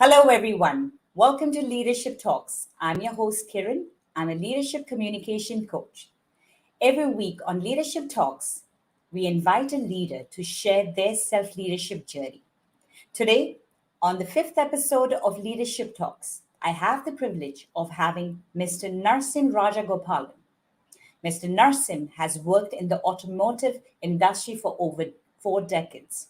Hello, everyone. Welcome to Leadership Talks. I'm your host, Kiran. I'm a leadership communication coach. Every week on Leadership Talks, we invite a leader to share their self leadership journey. Today, on the fifth episode of Leadership Talks, I have the privilege of having Mr. Narasimhan Rajagopalan. Mr. Narasim has worked in the automotive industry for over 4 decades.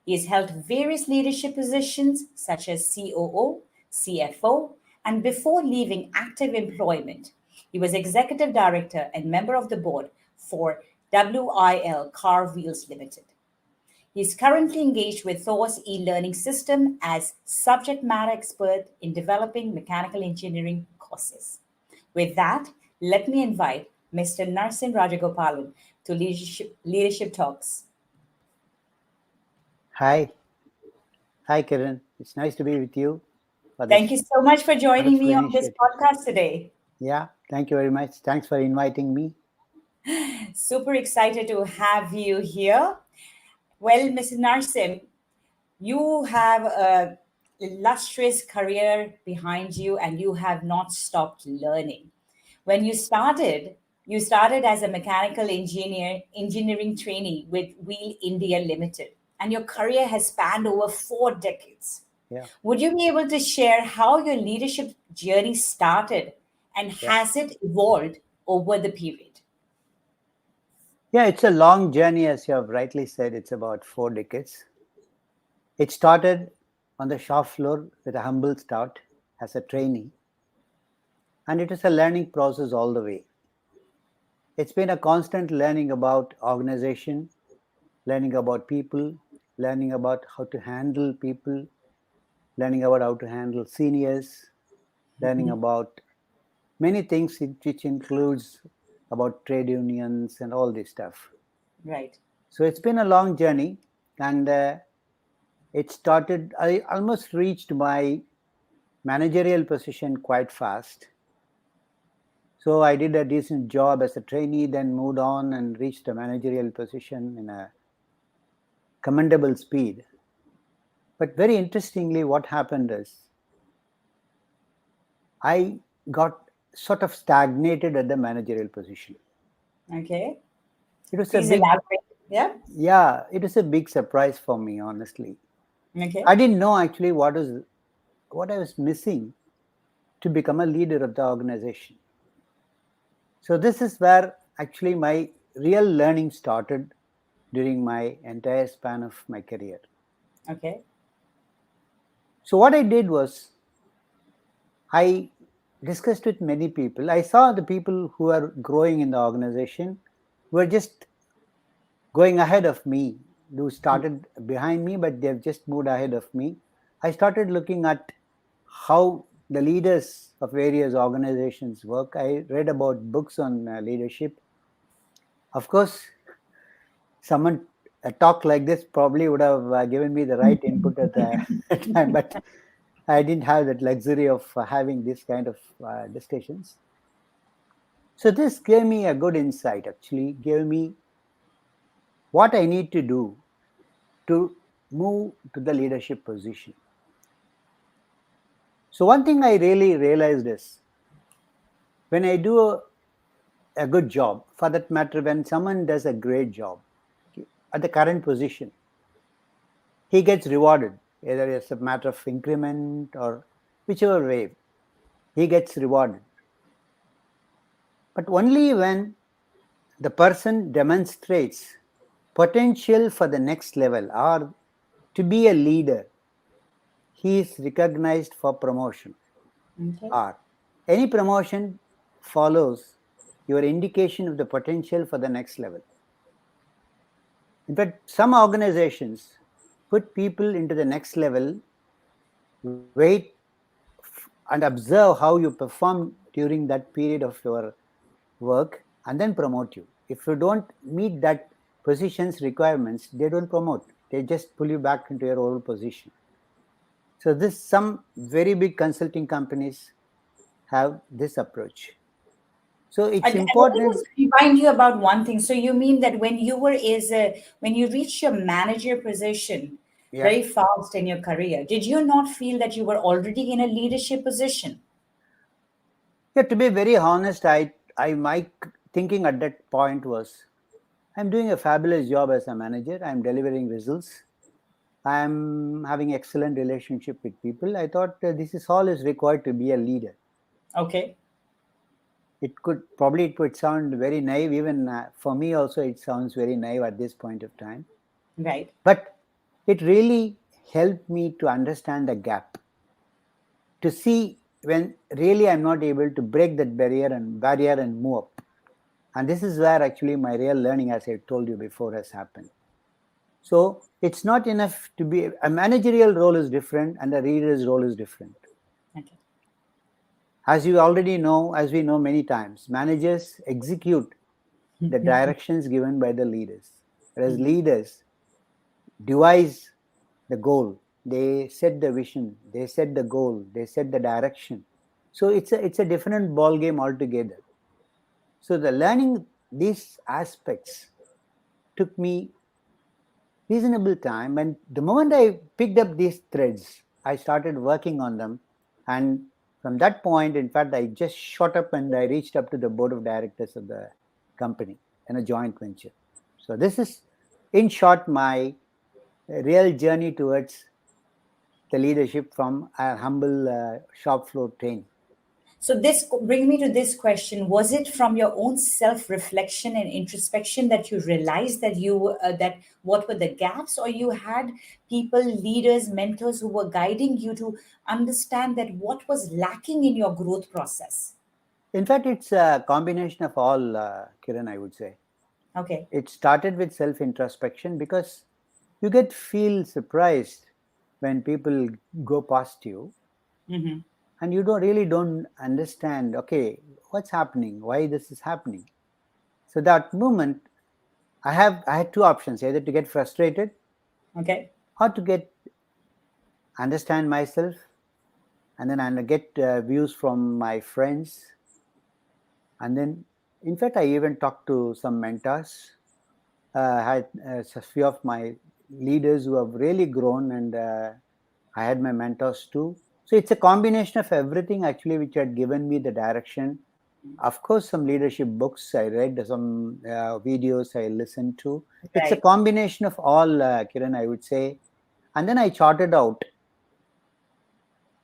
He has held various leadership positions such as COO, CFO, and before leaving active employment, he was executive director and member of the board for WIL Car Wheels Limited. He is currently engaged with Thors e-learning system as subject matter expert in developing mechanical engineering courses. With that, let me invite Mr. Narasimhan Rajagopalan to Leadership Talks. Hi. Hi, Kiran. It's nice to be with you for Thank this you so much for joining wonderful me on this initiative. podcast today. Yeah, thank you very much. Thanks for inviting me. Super excited to have you here. Well, Mrs. Narsim, you have a illustrious career behind you and you have not stopped learning. When you started as a mechanical engineering trainee with WHEEL India Limited, and your career has spanned over 4 decades. Yeah, Would you be able to share how your leadership journey started and yeah. has it evolved over the period? Yeah, it's a long journey, as you have rightly said. It's about 4 decades. It started on the shop floor with a humble start as a trainee, and it is a learning process all the way. It's been a constant learning about organization, learning about people, learning about how to handle people, learning about how to handle seniors, learning Mhm. about many things which includes about trade unions and all this stuff. Right. So it's been a long journey, and it started. I almost reached my managerial position quite fast. So I did a decent job as a trainee, then moved on and reached a managerial position in a commendable speed. But very interestingly, what happened is I got sort of stagnated at the managerial position. Okay. It was a Please big, elaborate. Yeah. yeah, it was a big surprise for me, honestly. Okay. I didn't know actually what I was missing to become a leader of the organization. So this is where actually my real learning started during my entire span of my career. Okay. So what I did was I discussed with many people. I saw the people who are growing in the organization were just going ahead of me, who started behind me, but they've just moved ahead of me. I started looking at how the leaders of various organizations work. I read about books on leadership. Of course, someone a talk like this probably would have given me the right input at the time, but I didn't have that luxury of having this kind of discussions. So this gave me a good insight. Actually, gave me what I need to do to move to the leadership position. So one thing I really realized is when I do a good job, for that matter, when someone does a great job at the current position, he gets rewarded, either as a matter of increment or whichever way, he gets rewarded. But only when the person demonstrates potential for the next level or to be a leader, he is recognized for promotion, Okay. or any promotion follows your indication of the potential for the next level. In fact, some organizations put people into the next level, wait and observe how you perform during that period of your work, and then promote you. If you don't meet that position's requirements, they don't promote. They just pull you back into your old position. So this some very big consulting companies have this approach. So I it's let me important. just remind you about one thing. So you mean that when you reached your manager position, Yeah. very fast in your career. Did you not feel that you were already in a leadership position? Yeah, to be very honest, my thinking at that point was, I'm doing a fabulous job as a manager. I'm delivering results. I'm having excellent relationship with people. I thought this is all is required to be a leader. Okay, It would sound very naive, even for me also. It sounds very naive at this point of time, right. but it really helped me to understand the gap, to see when really I'm not able to break that barrier and move up. And this is where actually my real learning, as I told you before, has happened. So it's not enough to be a managerial role is different and a leader's role is different. Okay. As you already know, as we know many times, managers execute the directions given by the leaders, whereas Mhm. leaders devise the goal. They set the vision, they set the goal, they set the direction. So it's a different ball game altogether. So the learning these aspects took me reasonable time, and the moment I picked up these threads, I started working on them. And from that point, in fact, I just shot up and I reached up to the board of directors of the company in a joint venture. So this is, in short, my real journey towards the leadership from a humble shop floor train. So this brings me to this question: was it from your own self-reflection and introspection that you realized that that what were the gaps, or you had people, leaders, mentors who were guiding you to understand that what was lacking in your growth process? In fact, it's a combination of all, Kiran, I would say. Okay. It started with self introspection because you get feel surprised when people go past you Hmm. and you don't understand, okay, what's happening, why this is happening. So that moment, I had two options, either to get frustrated Okay. or to get understand myself, and then I get views from my friends. And then, in fact, I even talked to some mentors. Had a few of my leaders who have really grown, and I had my mentors too. So it's a combination of everything actually which had given me the direction. Of course, some leadership books I read, some videos I listened to. It's a Right. combination of all, Kiran, I would say. And then I charted out,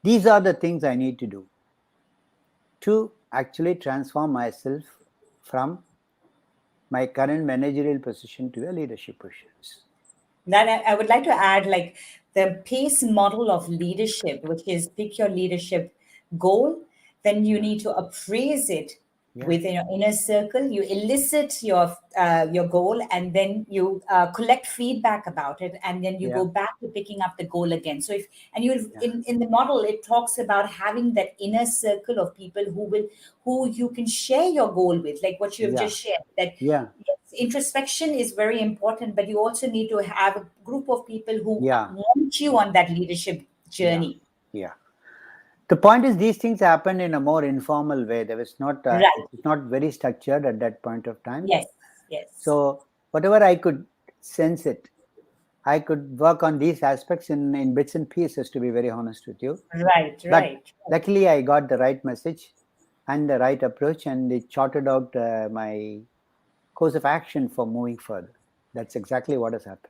these are the things I need to do to actually transform myself from my current managerial position to a leadership position. That I would like to add, like the PACE model of leadership, which is pick your leadership goal, then you Yeah, need to appraise it yeah, within your inner circle. You elicit your goal, and then you collect feedback about it, and then you yeah, go back to picking up the goal again. So if and you yeah, in the model, it talks about having that inner circle of people who you can share your goal with, like what you have yeah, just shared. That yeah, yes, introspection is very important, but you also need to have a group of people who yeah, want you on that leadership yeah, journey. yeah. The point is, these things happen in a more informal way. There was not, Right. it was not very structured at that point of time. Yes. Yes. So whatever I could sense it, I could work on these aspects in bits and pieces. To be very honest with you, Right. but Right. luckily I got the right message and the right approach, and it charted out my course of action for moving further. That's exactly what has happened.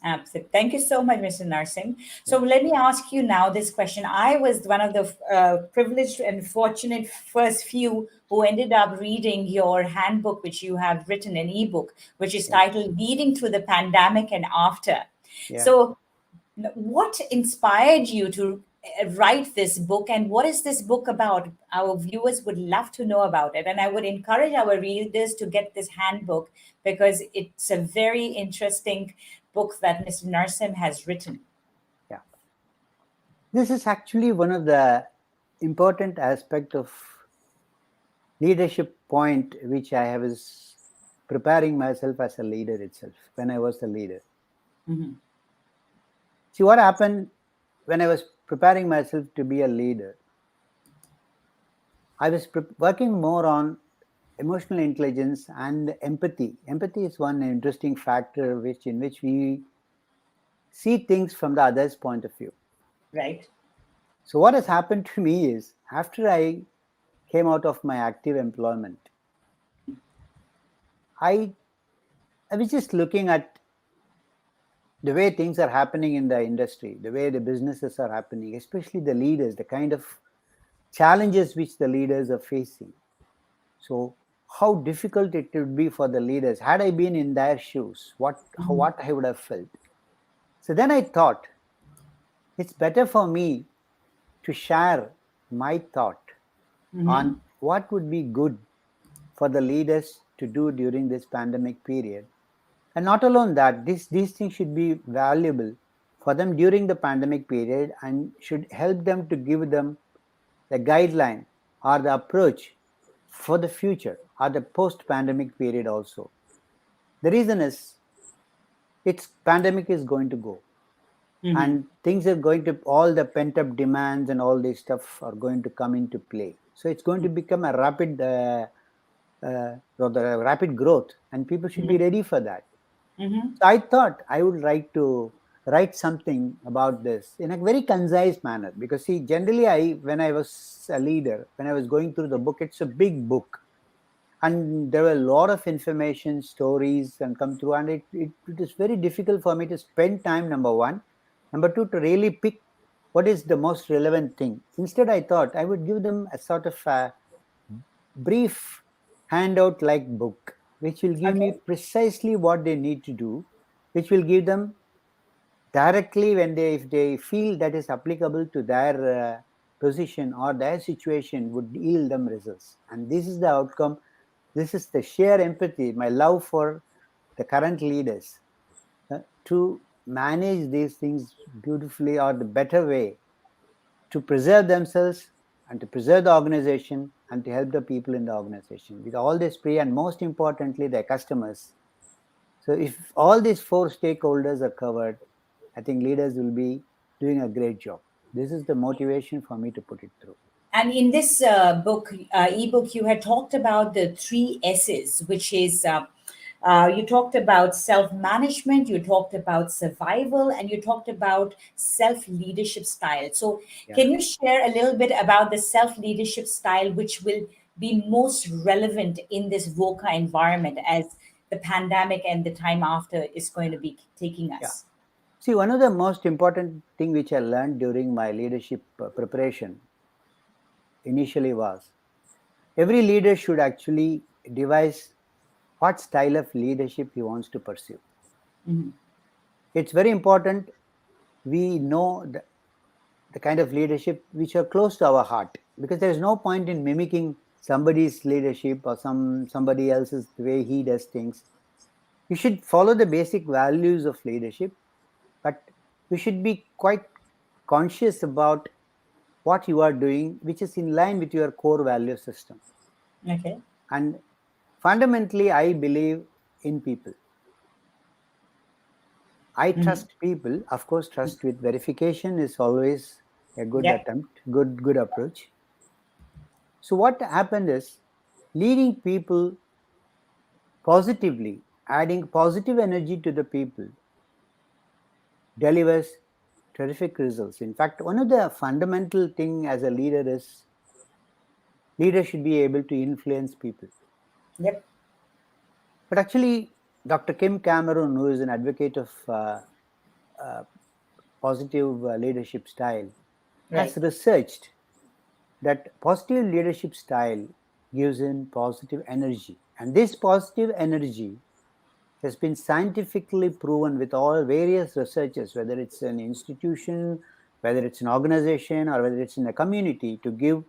Absolutely. Thank you so much, Mr. Narsingh. So Yeah, let me ask you now this question. I was one of the privileged and fortunate first few who ended up reading your handbook, which you have written an ebook, which is yeah, titled Leading Through the Pandemic and After. yeah. So what inspired you to write this book, and what is this book about? Our viewers would love to know about it, and I would encourage our readers to get this handbook because it's a very interesting book that Mr. Narsim has written. Yeah. This is actually one of the important aspect of leadership point which I was preparing myself as a leader itself when I was a leader. Mhm. See what happened when I was preparing myself to be a leader. I was working more on emotional intelligence and empathy. Empathy is one interesting factor which in which we see things from the other's point of view. Right. So what has happened to me is after I came out of my active employment, I, I was just looking at the way things are happening in the industry, the way the businesses are happening, especially the leaders, the kind of challenges which the leaders are facing. So, how difficult it would be for the leaders. Had I been in their shoes, what I would have felt. So then I thought it's better for me to share my thought Mm-hmm. on what would be good for the leaders to do during this pandemic period. And not alone that, these things should be valuable for them during the pandemic period and should help them to give them the guideline or the approach for the future or the post pandemic period also. The reason is it's pandemic is going to go Mm-hmm. and things are going to all the pent up demands and all this stuff are going to come into play. So it's going to become a rapid growth and people should be ready for that. Mm-hmm. So I thought I would like to write something about this in a very concise manner because see generally I when I was a leader when I was going through the book, it's a big book and there were a lot of information stories and come through and it is very difficult for me to spend time, number one. Number two, to really pick what is the most relevant thing. Instead I thought I would give them a sort of a brief handout like book which will give me Okay. precisely what they need to do, which will give them directly when they if they feel that is applicable to their position or their situation would yield them results. And this is the outcome. This is the sheer empathy, my love for the current leaders to manage these things beautifully or the better way to preserve themselves and to preserve the organization and to help the people in the organization with all this pre and most importantly their customers. So if all these four stakeholders are covered, I think leaders will be doing a great job. This is the motivation for me to put it through. And in this ebook, you had talked about the three S's, which is you talked about self management, you talked about survival, and you talked about self leadership style. So, Yeah. can you share a little bit about the self leadership style, which will be most relevant in this VOCA environment as the pandemic and the time after is going to be taking Yeah. us? See, one of the most important thing which I learned during my leadership preparation initially was every leader should actually devise what style of leadership he wants to pursue. Hmm. It's very important we know the kind of leadership which are close to our heart because there is no point in mimicking somebody's leadership or somebody else's the way he does things. You should follow the basic values of leadership, but you should be quite conscious about what you are doing which is in line with your core value system. Okay. And fundamentally I believe in people. I Hmm. trust people. Of course, trust with verification is always a good Yep. attempt, good approach. So what happened is leading people positively, adding positive energy to the people delivers terrific results. In fact, one of the fundamental thing as a leader is leader should be able to influence people. Yep. But actually, Dr. Kim Cameron, who is an advocate of uh, positive leadership style, has Right. researched that positive leadership style gives in positive energy. And this positive energy has been scientifically proven with all various researchers, whether it's an institution, whether it's an organization, or whether it's in a community, to give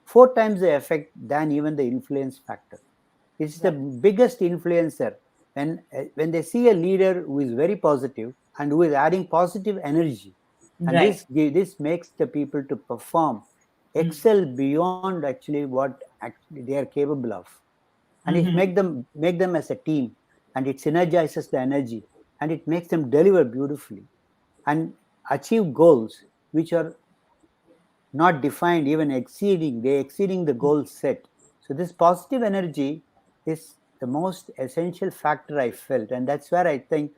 four times the effect than even the influence factor. It's the Right. biggest influencer. When they see a leader who is very positive and who is adding positive energy, and Right. this makes the people to perform, excel beyond actually what actually they are capable of, and it Mm-hmm. make them as a team, and it synergizes the energy, and it makes them deliver beautifully and achieve goals which are not defined, even exceeding the goal set. So this positive energy is the most essential factor I felt, and that's where I think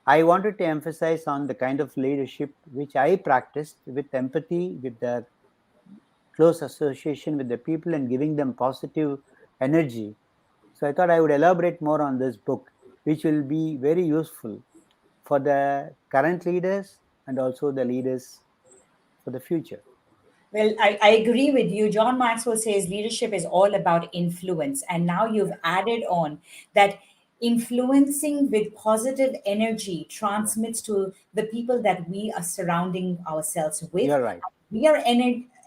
I wanted to emphasize on the kind of leadership which I practiced with empathy, with the close association with the people and giving them positive energy. So I thought I would elaborate more on this book, which will be very useful for the current leaders and also the leaders for the future. Well, I agree with you. John Maxwell says leadership is all about influence. And now you've added on that influencing with positive energy Yeah, transmits to the people that we are surrounding ourselves with. you're right. We are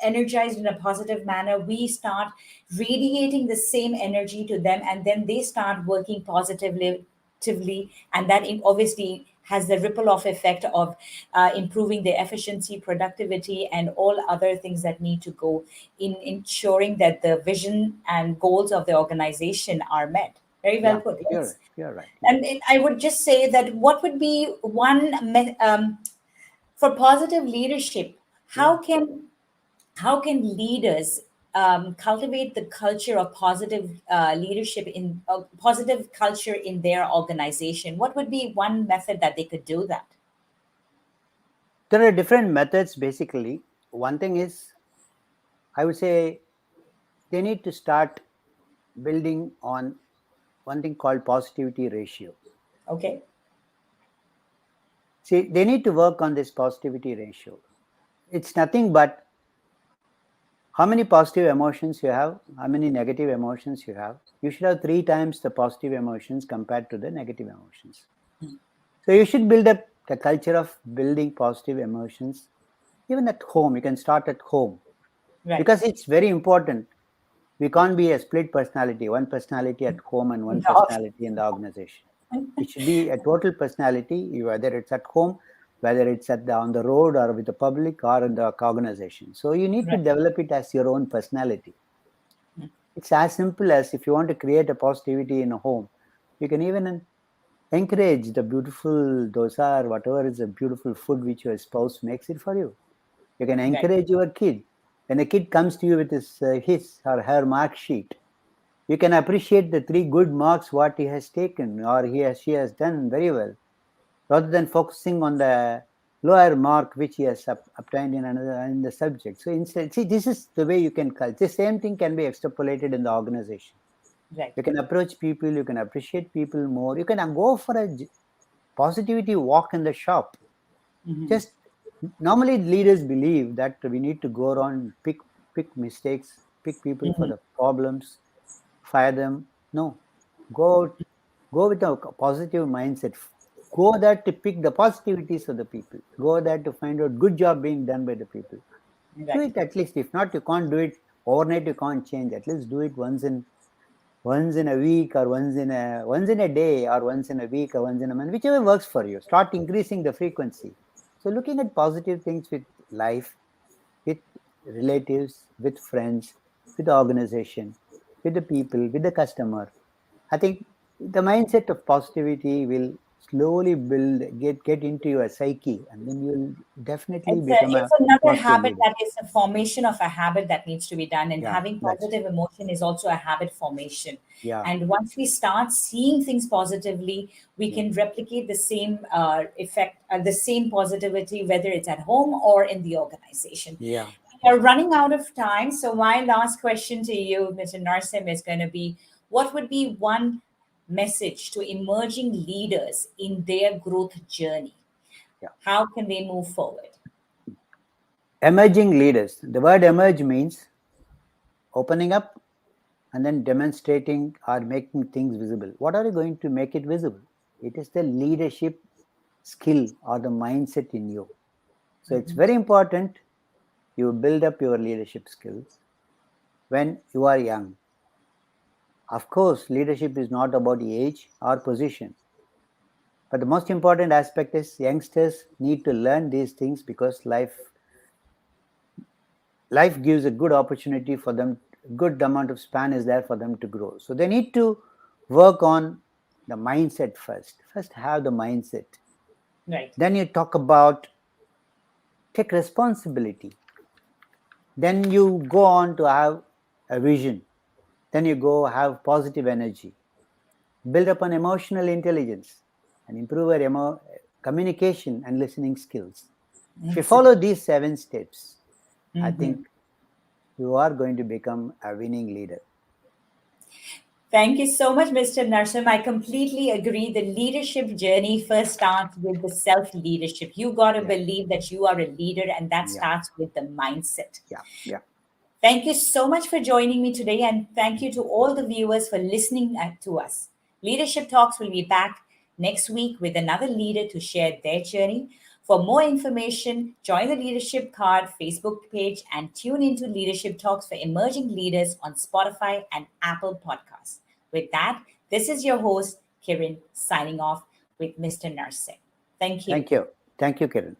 energized in a positive manner. We start radiating the same energy to them, and then they start working positively, and that obviously has the ripple off effect of improving their efficiency, productivity, and all other things that need to go in ensuring that the vision and goals of the organization are met. Very well Yeah, put. Yes. you're right. Yeah, And I would just say that what would be for positive leadership, yeah. how can leaders cultivate the culture of positive leadership in positive culture in their organization? What would be one method that they could do that? There are different methods basically. One thing is, I would say they need to start building on one thing called positivity ratio. Okay. See, they need to work on this positivity ratio. It's nothing but how many positive emotions you have, how many negative emotions you have. You should have three times the positive emotions compared to the negative emotions. So you should build up the culture of building positive emotions. Even at home, you can start at home Right. because it's very important. We can't be a split personality, one personality at home and one No. personality in the organization. It should be a total personality, whether it's at home, whether it's on the road or with the public or in the organization. So you need to Right. develop it as your own personality. It's as simple as if you want to create a positivity in a home, you can even encourage the beautiful dosa or whatever is a beautiful food which your spouse makes it for you. You can Right. encourage your kid. When a kid comes to you with his or her mark sheet, you can appreciate the three good marks what he has taken or she has done very well, rather than focusing on the lower mark which he has obtained in another in the subject. So instead, see, this is the way you can culture. The same thing can be extrapolated in the organization. Right. You can approach people, you can appreciate people more. You can go for a positivity walk in the shop. Just normally leaders believe that we need to go around pick mistakes, pick people for the problems, fire them. No, go go with a positive mindset. Go there to pick the positivities of the people. Go there to find out good job being done by the people. Do Right. it at least. If not, you can't do it overnight. You can't change. At least do it once in a week or once in a day or once in a week or once in a month, whichever works for you. Start increasing the frequency. So looking at positive things with life, with relatives, with friends, with the organization, with the people, with the customer. I think the mindset of positivity will slowly get into your psyche, and then you'll definitely become a It's another positive habit leader. that is a formation of a habit that needs to be done. And Yeah, having that's positive emotion is also a habit formation. yeah, And once we start seeing things positively, we yeah, can replicate the same effect, the same positivity, whether it's at home or in the organization. yeah, We yeah. are running out of time. So, my last question to you, Mr. Narsim, is going to be what would be one message to emerging leaders in their growth journey? Yeah. How can they move forward? Emerging leaders. The word emerge means opening up and then demonstrating or making things visible. What are you going to make it visible? It is the leadership skill or the mindset in you. So it's very important you build up your leadership skills when you are young. Of course, leadership is not about age or position, but the most important aspect is youngsters need to learn these things because life gives a good opportunity for them, good amount of span is there for them to grow. So they need to work on the mindset first have the mindset, Right. then you talk about take responsibility, then you go on to have a vision, then you go have positive energy, build upon emotional intelligence and improve our communication, and listening skills. If you follow Absolutely. these 7 steps, I Mhm. think you are going to become a winning leader. Thank you so much, Mr. Narsim. I completely agree. The leadership journey first starts with the self leadership. You got to Yeah, believe that you are a leader, and that yeah, starts with the mindset. yeah, yeah. Thank you so much for joining me today, and thank you to all the viewers for listening to us. Leadership Talks will be back next week with another leader to share their journey. For more information, join the Leadership Card Facebook page and tune into Leadership Talks for emerging leaders on Spotify and Apple Podcasts. With that, this is your host, Kiran, signing off with Mr. Narsingh. Thank you. Thank you. Thank you, Kiran.